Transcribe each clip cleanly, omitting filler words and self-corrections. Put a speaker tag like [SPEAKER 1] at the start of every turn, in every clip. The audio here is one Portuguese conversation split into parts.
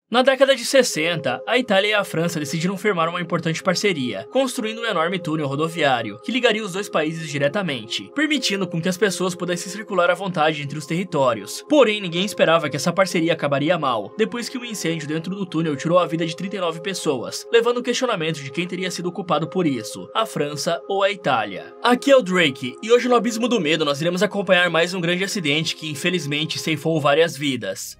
[SPEAKER 1] Na década de 60, a Itália e a França decidiram firmar uma importante parceria, construindo um enorme túnel rodoviário que ligaria os dois países diretamente, permitindo com que as pessoas pudessem circular à vontade entre os territórios. Porém, ninguém esperava que essa parceria acabaria mal, depois que um incêndio dentro do túnel tirou a vida de 39 pessoas, levando o questionamento de quem teria sido culpado por isso, a França ou a Itália. Aqui é o Drake, e hoje no Abismo do Medo nós iremos acompanhar mais um grande acidente que infelizmente ceifou várias vidas.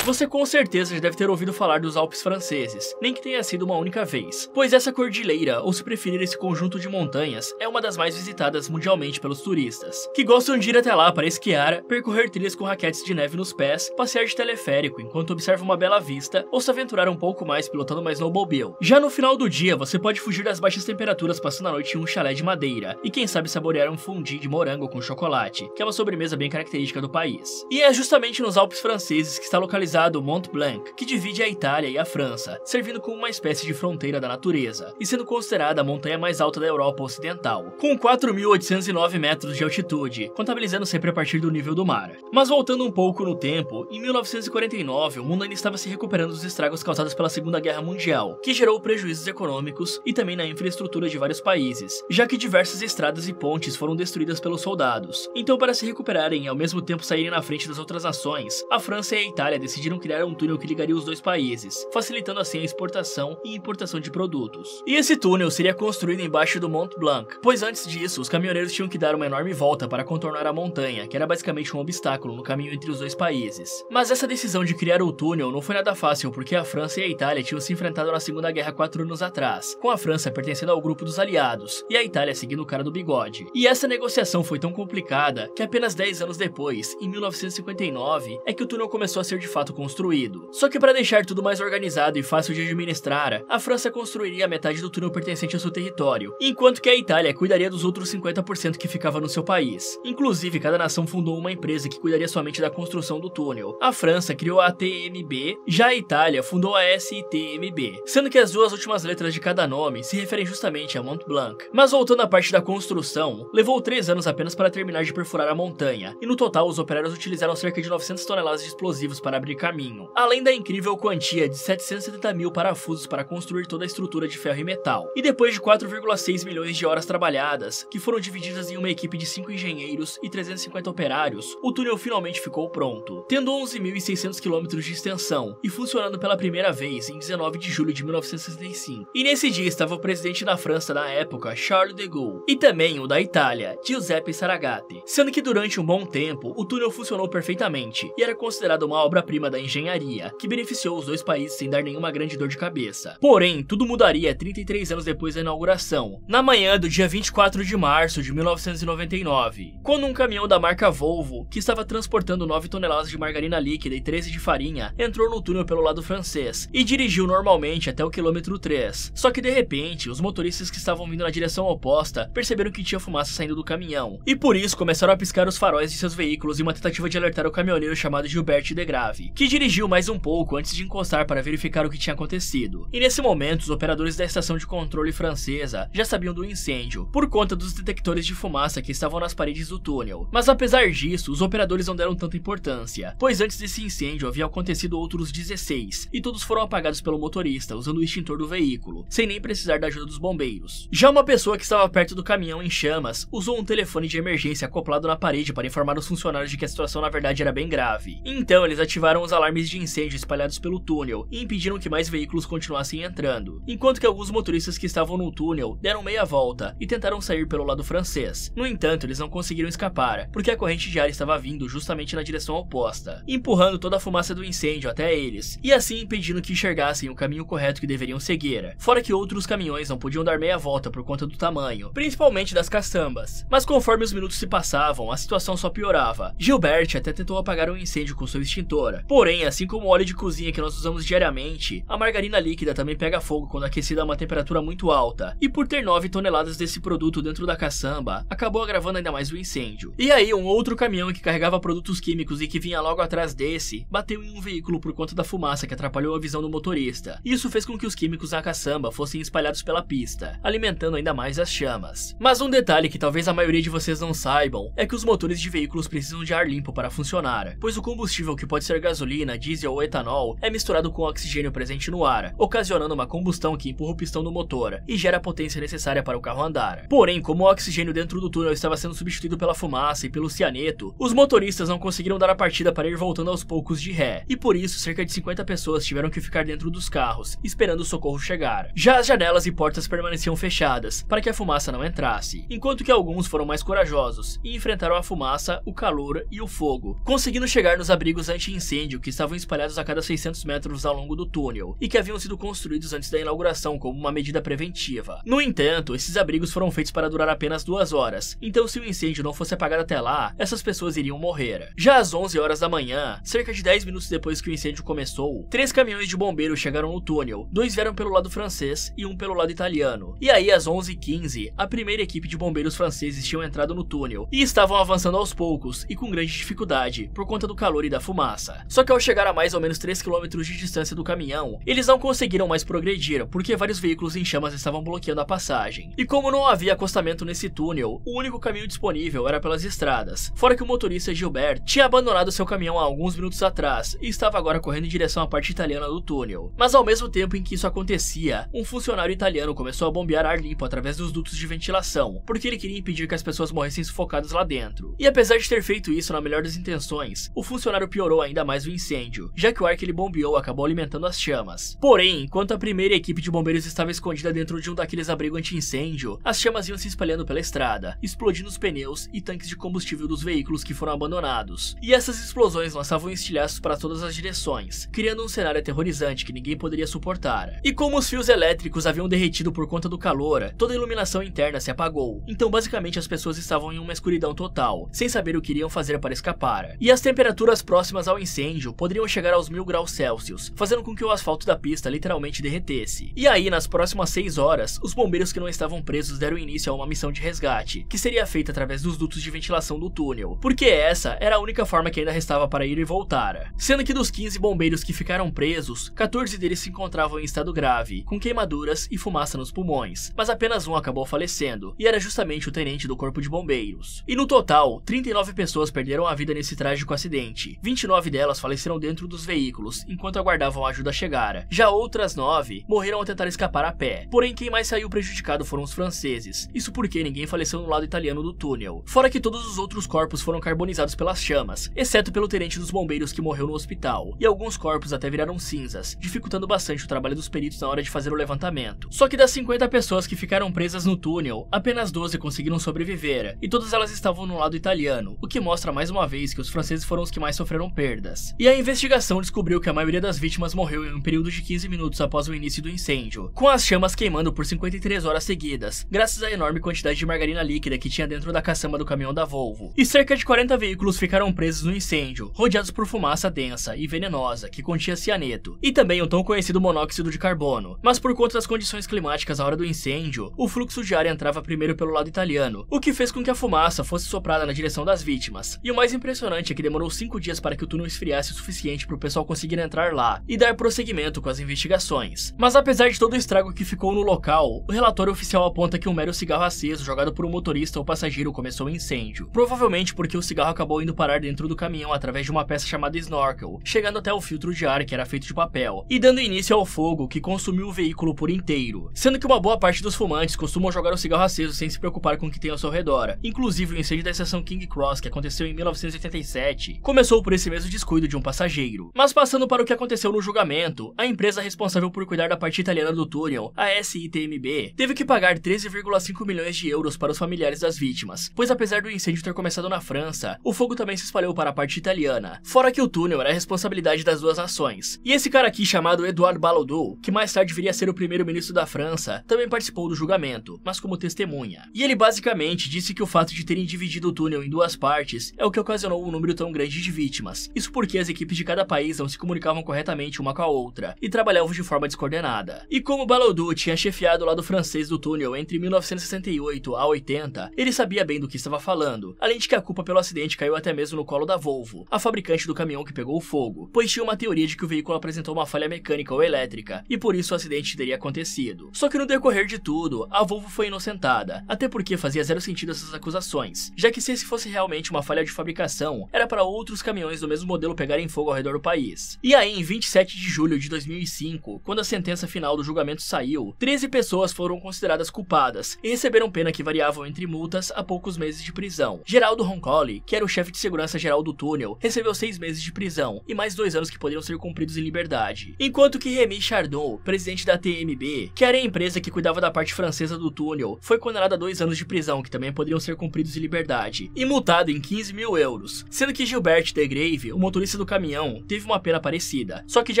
[SPEAKER 1] Você com certeza já deve ter ouvido falar dos Alpes franceses, nem que tenha sido uma única vez, pois essa cordilheira, ou se preferir esse conjunto de montanhas, é uma das mais visitadas mundialmente pelos turistas, que gostam de ir até lá para esquiar, percorrer trilhas com raquetes de neve nos pés, passear de teleférico enquanto observa uma bela vista, ou se aventurar um pouco mais pilotando uma snowmobile. Já no final do dia, você pode fugir das baixas temperaturas passando a noite em um chalé de madeira, e quem sabe saborear um fondue de morango com chocolate, que é uma sobremesa bem característica do país. E é justamente nos Alpes franceses que está localizado Mont Blanc, que divide a Itália e a França, servindo como uma espécie de fronteira da natureza, e sendo considerada a montanha mais alta da Europa Ocidental, com 4.809 metros de altitude, contabilizando sempre a partir do nível do mar. Mas voltando um pouco no tempo, em 1949 o mundo ainda estava se recuperando dos estragos causados pela Segunda Guerra Mundial, que gerou prejuízos econômicos e também na infraestrutura de vários países, já que diversas estradas e pontes foram destruídas pelos soldados. Então, para se recuperarem e ao mesmo tempo saírem na frente das outras nações, a França e a Itália decidiram criar um túnel que ligaria os dois países, facilitando assim a exportação e importação de produtos. E esse túnel seria construído embaixo do Mont Blanc, pois antes disso, os caminhoneiros tinham que dar uma enorme volta para contornar a montanha, que era basicamente um obstáculo no caminho entre os dois países. Mas essa decisão de criar o túnel não foi nada fácil, porque a França e a Itália tinham se enfrentado na Segunda Guerra 4 anos atrás, com a França pertencendo ao grupo dos aliados, e a Itália seguindo o cara do bigode. E essa negociação foi tão complicada, que apenas 10 anos depois, em 1959, é que o túnel começou a ser de fato construído. Só que para deixar tudo mais organizado e fácil de administrar, a França construiria metade do túnel pertencente ao seu território, enquanto que a Itália cuidaria dos outros 50% que ficava no seu país. Inclusive, cada nação fundou uma empresa que cuidaria somente da construção do túnel. A França criou a TMB, já a Itália fundou a SITMB, sendo que as duas últimas letras de cada nome se referem justamente a Mont Blanc. Mas voltando à parte da construção, levou 3 anos apenas para terminar de perfurar a montanha, e no total os operários utilizaram cerca de 900 toneladas de explosivos para abrir caminho, além da incrível quantia de 770 mil parafusos para construir toda a estrutura de ferro e metal. E depois de 4,6 milhões de horas trabalhadas, que foram divididas em uma equipe de 5 engenheiros e 350 operários, o túnel finalmente ficou pronto, tendo 11.600 km de extensão e funcionando pela primeira vez em 19 de julho de 1965. E nesse dia estava o presidente da França na época, Charles de Gaulle, e também o da Itália, Giuseppe Saragat, sendo que durante um bom tempo o túnel funcionou perfeitamente e era considerado uma obra-prima da engenharia, que beneficiou os dois países sem dar nenhuma grande dor de cabeça. Porém, tudo mudaria 33 anos depois da inauguração, na manhã do dia 24 de março de 1999, quando um caminhão da marca Volvo, que estava transportando 9 toneladas de margarina líquida e 13 de farinha, entrou no túnel pelo lado francês e dirigiu normalmente até o quilômetro 3. Só que de repente, os motoristas que estavam vindo na direção oposta perceberam que tinha fumaça saindo do caminhão, e por isso começaram a piscar os faróis de seus veículos em uma tentativa de alertar o caminhoneiro chamado Gilbert Degrave, que dirigiu mais um pouco antes de encostar para verificar o que tinha acontecido. E nesse momento, os operadores da estação de controle francesa já sabiam do incêndio, por conta dos detectores de fumaça que estavam nas paredes do túnel. Mas apesar disso, os operadores não deram tanta importância, pois antes desse incêndio havia acontecido outros 16, e todos foram apagados pelo motorista, usando o extintor do veículo, sem nem precisar da ajuda dos bombeiros. Já uma pessoa que estava perto do caminhão em chamas, usou um telefone de emergência acoplado na parede para informar os funcionários de que a situação na verdade era bem grave. Então eles ativaram os alarmes de incêndio espalhados pelo túnel e impediram que mais veículos continuassem entrando, enquanto que alguns motoristas que estavam no túnel deram meia volta e tentaram sair pelo lado francês. No entanto, eles não conseguiram escapar, porque a corrente de ar estava vindo justamente na direção oposta, empurrando toda a fumaça do incêndio até eles, e assim impedindo que enxergassem o caminho correto que deveriam seguir, fora que outros caminhões não podiam dar meia volta por conta do tamanho, principalmente das caçambas. Mas conforme os minutos se passavam, a situação só piorava. Gilbert até tentou apagar o incêndio com seu extintor, Porém, assim como o óleo de cozinha que nós usamos diariamente, a margarina líquida também pega fogo quando aquecida a uma temperatura muito alta, e por ter 9 toneladas desse produto dentro da caçamba, acabou agravando ainda mais o incêndio. E aí, um outro caminhão que carregava produtos químicos e que vinha logo atrás desse, bateu em um veículo por conta da fumaça que atrapalhou a visão do motorista. Isso fez com que os químicos na caçamba fossem espalhados pela pista, alimentando ainda mais as chamas. Mas um detalhe que talvez a maioria de vocês não saibam, é que os motores de veículos precisam de ar limpo para funcionar, pois o combustível, que pode ser gasolina, diesel ou etanol, é misturado com o oxigênio presente no ar, ocasionando uma combustão que empurra o pistão do motor e gera a potência necessária para o carro andar. Porém, como o oxigênio dentro do túnel estava sendo substituído pela fumaça e pelo cianeto, os motoristas não conseguiram dar a partida para ir voltando aos poucos de ré, e por isso cerca de 50 pessoas tiveram que ficar dentro dos carros, esperando o socorro chegar. Já as janelas e portas permaneciam fechadas, para que a fumaça não entrasse, enquanto que alguns foram mais corajosos e enfrentaram a fumaça, o calor e o fogo, conseguindo chegar nos abrigos anti-incêndio que estavam espalhados a cada 600 metros ao longo do túnel, e que haviam sido construídos antes da inauguração como uma medida preventiva. No entanto, esses abrigos foram feitos para durar apenas 2 horas, então se o incêndio não fosse apagado até lá, essas pessoas iriam morrer. Já às 11 horas da manhã, cerca de 10 minutos depois que o incêndio começou, 3 caminhões de bombeiros chegaram no túnel, 2 vieram pelo lado francês e 1 pelo lado italiano. E aí, às 11h15, a primeira equipe de bombeiros franceses tinham entrado no túnel, e estavam avançando aos poucos, e com grande dificuldade, por conta do calor e da fumaça. Só que ao chegar a mais ou menos 3 km de distância do caminhão, eles não conseguiram mais progredir, porque vários veículos em chamas estavam bloqueando a passagem. E como não havia acostamento nesse túnel, o único caminho disponível era pelas estradas, fora que o motorista Gilbert tinha abandonado seu caminhão há alguns minutos atrás, e estava agora correndo em direção à parte italiana do túnel. Mas ao mesmo tempo em que isso acontecia, um funcionário italiano começou a bombear ar limpo através dos dutos de ventilação, porque ele queria impedir que as pessoas morressem sufocadas lá dentro. E apesar de ter feito isso na melhor das intenções, o funcionário piorou ainda mais o incêndio, já que o ar que ele bombeou acabou alimentando as chamas. Porém, enquanto a primeira equipe de bombeiros estava escondida dentro de um daqueles abrigos anti-incêndio, as chamas iam se espalhando pela estrada, explodindo os pneus e tanques de combustível dos veículos que foram abandonados. E essas explosões lançavam estilhaços para todas as direções, criando um cenário aterrorizante que ninguém poderia suportar. E como os fios elétricos haviam derretido por conta do calor, toda a iluminação interna se apagou. Então basicamente as pessoas estavam em uma escuridão total, sem saber o que iriam fazer para escapar. E as temperaturas próximas ao incêndio poderiam chegar aos 1000 graus Celsius, fazendo com que o asfalto da pista literalmente derretesse. E aí, nas próximas 6 horas, os bombeiros que não estavam presos deram início a uma missão de resgate, que seria feita através dos dutos de ventilação do túnel, porque essa era a única forma que ainda restava para ir e voltar. Sendo que dos 15 bombeiros que ficaram presos, 14 deles se encontravam em estado grave, com queimaduras e fumaça nos pulmões, mas apenas um acabou falecendo, e era justamente o tenente do corpo de bombeiros. E no total, 39 pessoas perderam a vida nesse trágico acidente, 29 delas faleceram dentro dos veículos, enquanto aguardavam a ajuda chegar. Já outras 9 morreram ao tentar escapar a pé, porém quem mais saiu prejudicado foram os franceses, isso porque ninguém faleceu no lado italiano do túnel, fora que todos os outros corpos foram carbonizados pelas chamas, exceto pelo tenente dos bombeiros que morreu no hospital, e alguns corpos até viraram cinzas, dificultando bastante o trabalho dos peritos na hora de fazer o levantamento. Só que das 50 pessoas que ficaram presas no túnel, apenas 12 conseguiram sobreviver, e todas elas estavam no lado italiano, o que mostra mais uma vez que os franceses foram os que mais sofreram perdas. E a investigação descobriu que a maioria das vítimas morreu em um período de 15 minutos após o início do incêndio, com as chamas queimando por 53 horas seguidas, graças à enorme quantidade de margarina líquida que tinha dentro da caçamba do caminhão da Volvo. E cerca de 40 veículos ficaram presos no incêndio, rodeados por fumaça densa e venenosa, que continha cianeto, e também o tão conhecido monóxido de carbono. Mas por conta das condições climáticas à hora do incêndio, o fluxo de ar entrava primeiro pelo lado italiano, o que fez com que a fumaça fosse soprada na direção das vítimas. E o mais impressionante é que demorou 5 dias para que o túnel esfriasse o suficiente para o pessoal conseguir entrar lá e dar prosseguimento com as investigações. Mas apesar de todo o estrago que ficou no local, o relatório oficial aponta que um mero cigarro aceso jogado por um motorista ou passageiro começou o incêndio, provavelmente porque o cigarro acabou indo parar dentro do caminhão através de uma peça chamada snorkel, chegando até o filtro de ar que era feito de papel, e dando início ao fogo que consumiu o veículo por inteiro, sendo que uma boa parte dos fumantes costumam jogar o cigarro aceso sem se preocupar com o que tem ao seu redor. Inclusive o incêndio da estação King Cross, que aconteceu em 1987, começou por esse mesmo descuido de um passageiro. Mas passando para o que aconteceu no julgamento, a empresa responsável por cuidar da parte italiana do túnel, a SITMB, teve que pagar 13,5 milhões de euros para os familiares das vítimas, pois apesar do incêndio ter começado na França, o fogo também se espalhou para a parte italiana, fora que o túnel era a responsabilidade das duas nações. E esse cara aqui chamado Edouard Ballaudot, que mais tarde viria a ser o primeiro-ministro da França, também participou do julgamento, mas como testemunha. E ele basicamente disse que o fato de terem dividido o túnel em duas partes é o que ocasionou um número tão grande de vítimas. Isso porque as equipes de cada país não se comunicavam corretamente uma com a outra e trabalhavam de forma descoordenada. E como Baloudu tinha chefiado o lado francês do túnel entre 1968 a 80, ele sabia bem do que estava falando, além de que a culpa pelo acidente caiu até mesmo no colo da Volvo, a fabricante do caminhão que pegou o fogo, pois tinha uma teoria de que o veículo apresentou uma falha mecânica ou elétrica, e por isso o acidente teria acontecido. Só que no decorrer de tudo, a Volvo foi inocentada, até porque fazia zero sentido essas acusações, já que se esse fosse realmente uma falha de fabricação, era para outros caminhões do mesmo modelo pegarem fogo ao redor do país. E aí, em 27 de julho de 2005, quando a sentença final do julgamento saiu, 13 pessoas foram consideradas culpadas e receberam pena que variavam entre multas a poucos meses de prisão. Geraldo Roncalli, que era o chefe de segurança geral do túnel, recebeu 6 meses de prisão e mais 2 anos que poderiam ser cumpridos em liberdade. Enquanto que Rémi Chardon, presidente da TMB, que era a empresa que cuidava da parte francesa do túnel, foi condenado a 2 anos de prisão que também poderiam ser cumpridos em liberdade e multado em 15 mil euros, sendo que Gilbert Degrave, o motorista do caminhão, teve uma pena parecida, só que de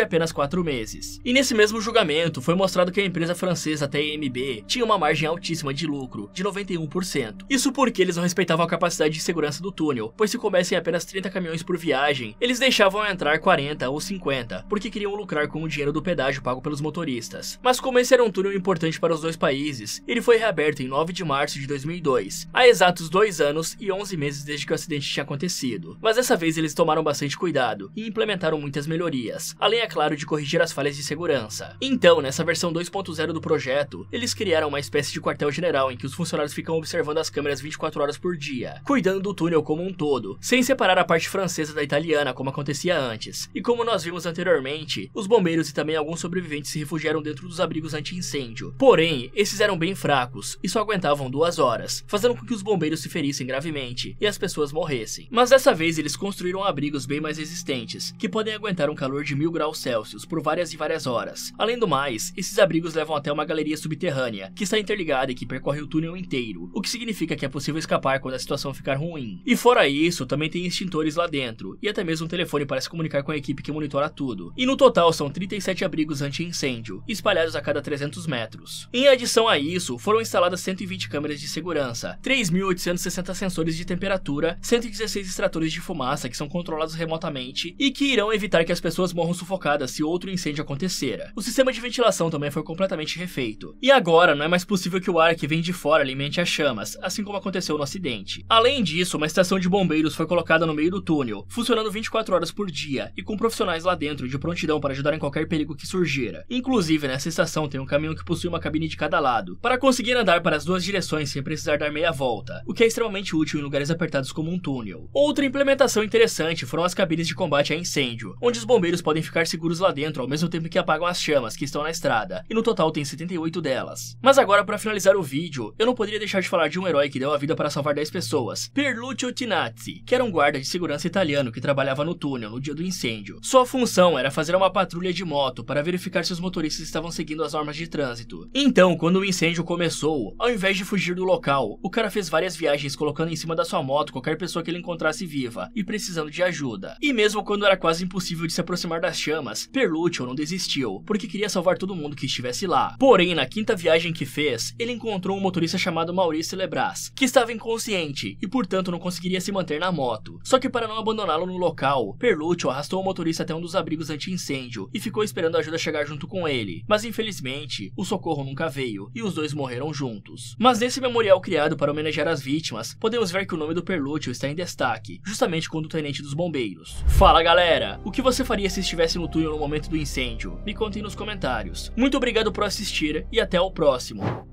[SPEAKER 1] apenas 4 meses. E nesse mesmo julgamento foi mostrado que a empresa francesa TMB tinha uma margem altíssima de lucro, de 91%. Isso porque eles não respeitavam a capacidade de segurança do túnel, pois se coubessem apenas 30 caminhões por viagem, eles deixavam entrar 40 ou 50, porque queriam lucrar com o dinheiro do pedágio pago pelos motoristas. Mas como esse era um túnel importante para os dois países, ele foi reaberto em 9 de março de 2002, há exatos 2 anos e 11 meses desde que o acidente tinha acontecido. Mas dessa vez eles tomaram bastante cuidado e implementaram muitas melhorias, além, é claro, de corrigir as falhas de segurança. Então, nessa versão 2.0 do projeto, eles criaram uma espécie de quartel-general em que os funcionários ficam observando as câmeras 24 horas por dia, cuidando do túnel como um todo, sem separar a parte francesa da italiana como acontecia antes. E como nós vimos anteriormente, os bombeiros e também alguns sobreviventes se refugiaram dentro dos abrigos anti-incêndio. Porém, esses eram bem fracos e só aguentavam 2 horas, fazendo com que os bombeiros se ferissem gravemente e as pessoas morressem. Mas dessa vez eles construíram abrigos bem mais resistentes, que podem aguentar um calor de 1000 graus Celsius por várias e várias horas. Além do mais, esses abrigos levam até uma galeria subterrânea, que está interligada e que percorre o túnel inteiro, o que significa que é possível escapar quando a situação ficar ruim. E fora isso, também tem extintores lá dentro, e até mesmo um telefone para se comunicar com a equipe que monitora tudo. E no total são 37 abrigos anti-incêndio, espalhados a cada 300 metros. Em adição a isso, foram instaladas 120 câmeras de segurança, 3.860 sensores de temperatura, 116 extratores de fumaça que são controlados remotamente e que irão evitar que as pessoas morram sufocadas se outro incêndio acontecer. O sistema de ventilação também foi completamente refeito. E agora não é mais possível que o ar que vem de fora alimente as chamas, assim como aconteceu no acidente. Além disso, uma estação de bombeiros foi colocada no meio do túnel, funcionando 24 horas por dia e com profissionais lá dentro de prontidão para ajudar em qualquer perigo que surgira. Inclusive, nessa estação tem um caminhão que possui uma cabine de cada lado, para conseguir andar para as 2 direções sem precisar dar meia volta, o que é extremamente útil em lugares apertados como um túnel. Outra implementação interessante foram as cabines de combate a incêndio, onde os bombeiros podem ficar seguros lá dentro ao mesmo tempo que apagam as chamas que estão na estrada, e no total tem 78 delas. Mas agora, para finalizar o vídeo, eu não poderia deixar de falar de um herói que deu a vida para salvar 10 pessoas, Pierlucio Tinazzi, que era um guarda de segurança italiano que trabalhava no túnel no dia do incêndio. Sua função era fazer uma patrulha de moto para verificar se os motoristas estavam seguindo as normas de trânsito. Então, quando o incêndio começou, ao invés de fugir do local, o cara fez várias viagens colocando em cima da sua moto qualquer pessoa que ele encontrasse viva e precisando de ajuda. E mesmo quando era quase impossível de se aproximar das chamas, Pierlucio não desistiu, porque queria salvar todo mundo que estivesse lá. Porém, na 5ª viagem que fez, ele encontrou um motorista chamado Maurice Lebras, que estava inconsciente e portanto não conseguiria se manter na moto. Só que para não abandoná-lo no local, Pierlucio arrastou o motorista até um dos abrigos anti-incêndio e ficou esperando a ajuda chegar junto com ele. Mas infelizmente, o socorro nunca veio e os dois morreram juntos. Mas nesse memorial criado para homenagear as vítimas, podemos ver que o nome do Pierlucio está em destaque, justamente como o tenente dos bombeiros. Fala galera, o que você faria se estivesse no túnel no momento do incêndio? Me contem nos comentários. Muito obrigado por assistir e até o próximo.